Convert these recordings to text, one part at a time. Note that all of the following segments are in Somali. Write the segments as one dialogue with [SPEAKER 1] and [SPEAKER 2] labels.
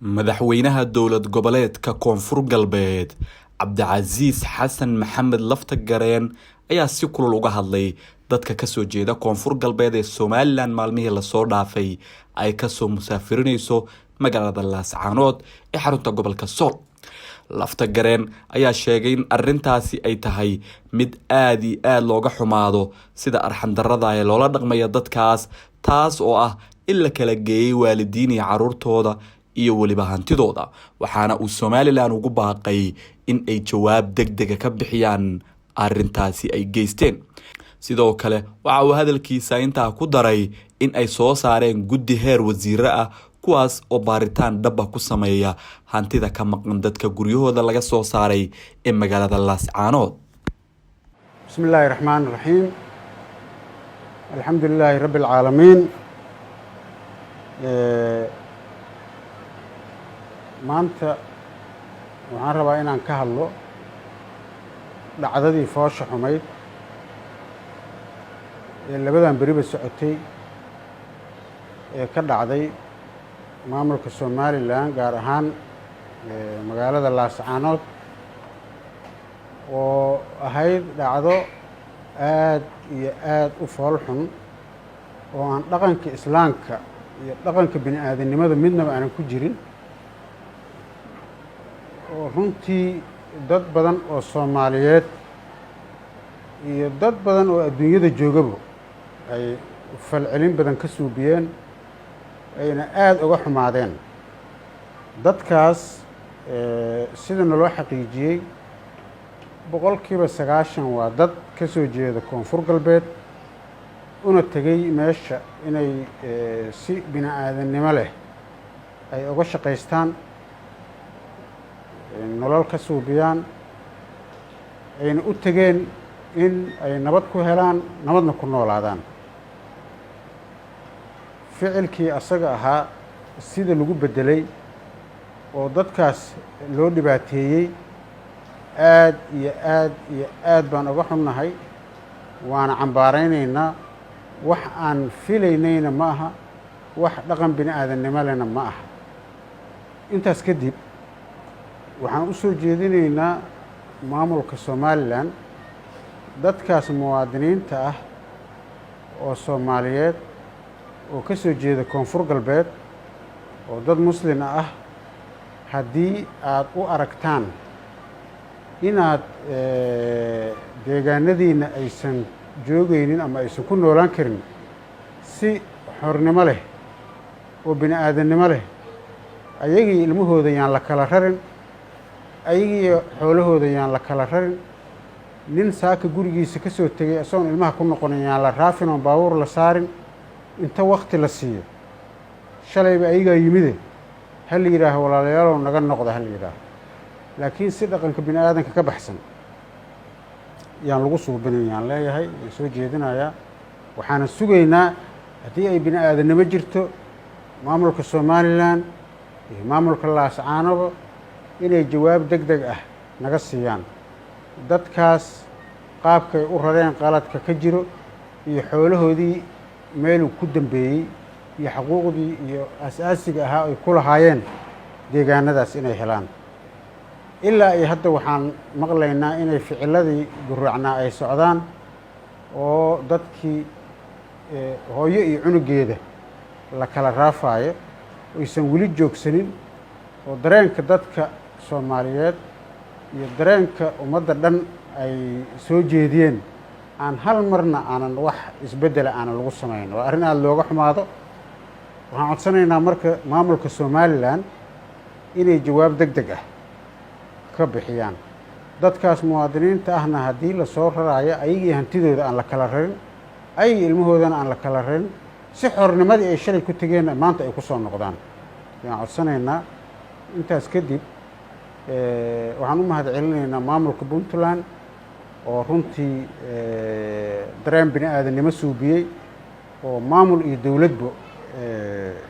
[SPEAKER 1] madaxweynaha dowlad goboleedka koonfur galbeed cabdicasiis xasan maxamed laftagareen ayaa si kulul uga hadlay dadka kasoo jeeda koonfur galbeed ee somalilan maalmihii lasoo dhaafay ay kasoo musaafirinayso magaalada laascaanood ee xarunta gobolka sool. laftagareen ayaa sheegay in arintaasi ay tahay mid aad iyo aad looga xumaado sida arxandarada ee loola dhaqmaya dadkaas, taas oo ah in la kala geeyay waalidiin iyo caruurtooda iyo weliba hantidooda, waxaana uu somalilan ugu baaqay in ay jawaab degdega ka bixiyaan arintaasi ay geysteen. sidoo kale waxa uu hadalkiisa intaa ku daray in ay soo saareen guddi heer wasiire ah kuwaas oo baaritaan dhaba ku sameeya hantida ka maqan dadka guryahooda laga soo saaray ee magaalada laascaanood.
[SPEAKER 2] bismillaahi raxmaani raxiim, alxamdulilaahi rabbi alcaalamiin. maanta waxaan rabaa inaan ka hadlo dhacdadii foosha xumayd ee labadan beriba socotay ee ka dhacday maamulka somalilan, gaar ahaan magaalada laascaanood, oo ahayd dhacdo aad iyo aad u fool xun oo aan dhaqanka islaamka iyo dhaqanka bini aadanimada midnaba aanan ku jirin, oo runtii dad badan oo soomaaliyeed iyo dad badan oo adduunyada joogaba ay falcelin badan ka suubiyeen, ayna aada uga xumaadeen. dadkaas sida naloo xaqiijiyey 90% waa dad ka soo jeeda koonfur galbeed una tegay meesha inay si bini aadannimo leh ay uga shaqaystaan, nolol ka suubiyaan, ayna u tegeen in ay nabad ku helaan, nabadna ku noolaadaan. ficilkii asaga ahaa sida lagu beddelay oo dadkaas loo dhibaateeyey aad iyo aad iyo aad baan uga xunnahay, waana cambaaraynaynaa. wax aan filaynayna ma aha, wax dhaqan bini aadannimo lehna ma aha. intaas kadib waxaan u soo jeedinaynaa maamulka somalilan, dadkaas muwaadiniinta ah oo soomaaliyeed oo ka soo jeeda koonfur galbeed oo dad muslin ah, haddii aad u aragtaan inaad deegaanadiina aysan joogaynin ama aysan ku noolaan karin si xornimo leh oo bini aadannimo leh, ayagii ilmahooda yaan la kala rarin, ayagii xoolahooda yaan la kala rarin. nin saaka gurigiisa ka soo tegay isagoon ilmaha ku noqonin yaan la raafin oon baabuur la saarin, inta wakti la siiyo. shalayba ayagaa yimide ha la yidhaaho walaalayaalow naga noqda ha la yidhaaho, laakiin si dhaqanka bini aadanka ka baxsan yaan lagu suubinin yaan leeyahay, yaan soo jeedinayaa. waxaana sugaynaa haddii ay bini aadannimo jirto, maamulka somalilan iyo maamulka laascaanoba inay jawaab deg deg ah naga siiyaan. dadkaas qaabkay u rareen qaladka ka jiro iyo xoolahoodii meeluu ku dambeeyey iyo xuquuqdii iyo asaasiga ahaa ay ku lahaayeen deegaanadaas inay helaan. ilaa iyo hadda waxaan maqlaynaa inay ficiladii guraacnaa ay socdaan, oo dadkii hooyo iyo cunugeeda la kala raafaayo, aysan weli joogsanin, oo dareenka dadka soomaaliyeed iyo dareenka ummadda dhan ay soo jeediyeen aan hal marna aanan wax isbeddela aanan lagu samayn. waa arrin aada looga xumaado. waxaan codsanaynaa marka maamulka somalilan inay jawaab deg deg ah ka bixiyaan. dadkaas muwaadiniinta ahna haddii lasoo raraayo ayagii hantidooda aan la kala rarin, ayagii ilmahoodana aan la kala rarin, si xornimadii ay shalay ku tegeenna maanta ay ku soo noqdaan ayaan codsanaynaa. intaas kadib waxaan u mahad celinaynaa maamulka puntland oo runtii dareen bini aadannimo suubiyey, oo maamul iyo dowladba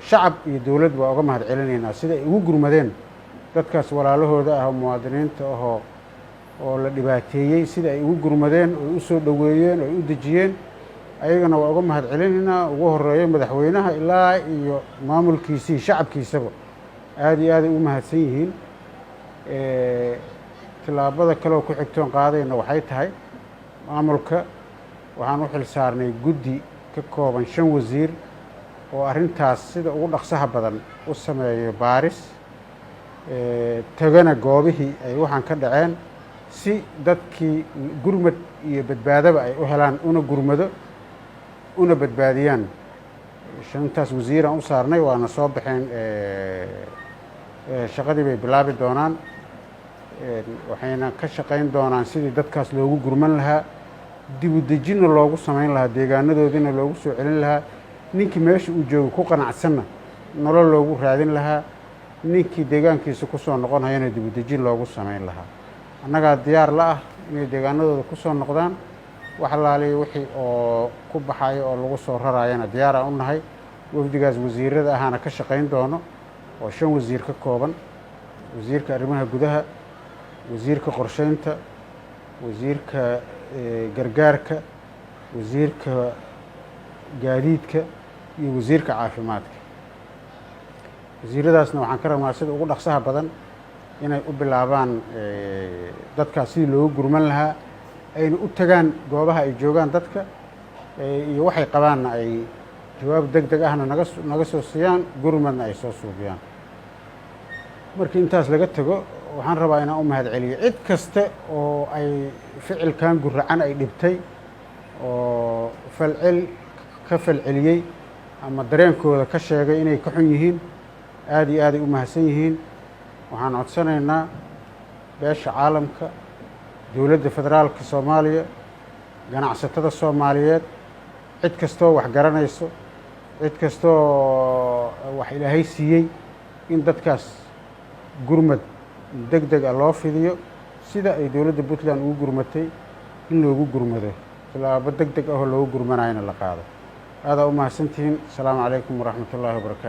[SPEAKER 2] shacab iyo dowladba waa uga mahad celinaynaa sida ay ugu gurmadeen dadkaas walaalahooda ah oo muwaadiniinta ahoo oo la dhibaateeyey, sida ay ugu gurmadeen oy u soo dhoweeyeen oy u dejiyeen. ayagana waa uga mahad celinaynaa. ugu horeeyo madaxweynaha ilaa iyo maamulkiisii shacabkiisaba aad iyo aaday u mahadsan yihiin. tillaabada kaleoo ku xigtoon qaadayna waxay tahay maamulka waxaan u xil saarnay guddi ka kooban 5 wasiir oo arrintaas sida ugu dhaqsaha badan u sameeyo baaris tagana goobihii ay waxaan ka dhaceen si dadkii gurmad iyo badbaadaba ay u helaan una gurmado una badbaadiyaan. 5taas wasiiraan u saarnay waana soo baxeen shaqadii bay bilaabi doonaan waxayna ka shaqayn doonaan sidii dadkaas loogu gurman lahaa dib u dejinna loogu samayn lahaa deegaanadoodina loogu soo celin lahaa ninkii meesha uu joogo ku qanacsanna nolol loogu raadin lahaa ninkii deegaankiisa ku soo noqon hayana dib u dejin loogu samayn lahaa. annagaa diyaar la ah inay deegaanadooda ku soo noqdaan wax alaaliya wixii oo ku baxayo oo lagu soo raraayana diyaar aan u nahay. wafdigaas wasiirada ahaana ka shaqayn doono oo 5 wasiir ka kooban wasiirka arrimaha gudaha wasiirka qorsheynta wasiirka gargaarka wasiirka gaadiidka iyo wasiirka caafimaadka. wasiiradaasna waxaan ka rabnaa sida ugu dhaqsaha badan inay u bilaabaan dadkaas sidii loogu gurman lahaa ayna u tagaan goobaha ay joogaan dadka iyo waxay qabaanna ay jawaab degdeg ahna naga soo siiyaan gurmadna ay soo suubiyaan. markii intaas laga tago waxaan rabaa inaan u mahadceliyo cid kaste oo ay ficilkan guracan ay dhibtay oo ka falceliyey ama dareenkooda ka sheegay inay ka xun yihiin aad iyo aaday u mahadsan yihiin. waxaan codsanaynaa beesha caalamka dowladda federaalka Soomaaliya ganacsatada Soomaaliyeed cid kastoo wax garanayso cid kastoo wax ilaahay siiyey in dadkaas gurmad degdeg ah loo fidiyo sida ay dowladda Puntland ugu gurmatay in loogu gurmado tilaabo degdeg ah oo loogu gurmanayna la qaado. aad u mahadsantihiin. asalaamu calaykum waraxmatullaahi wabarakaatu.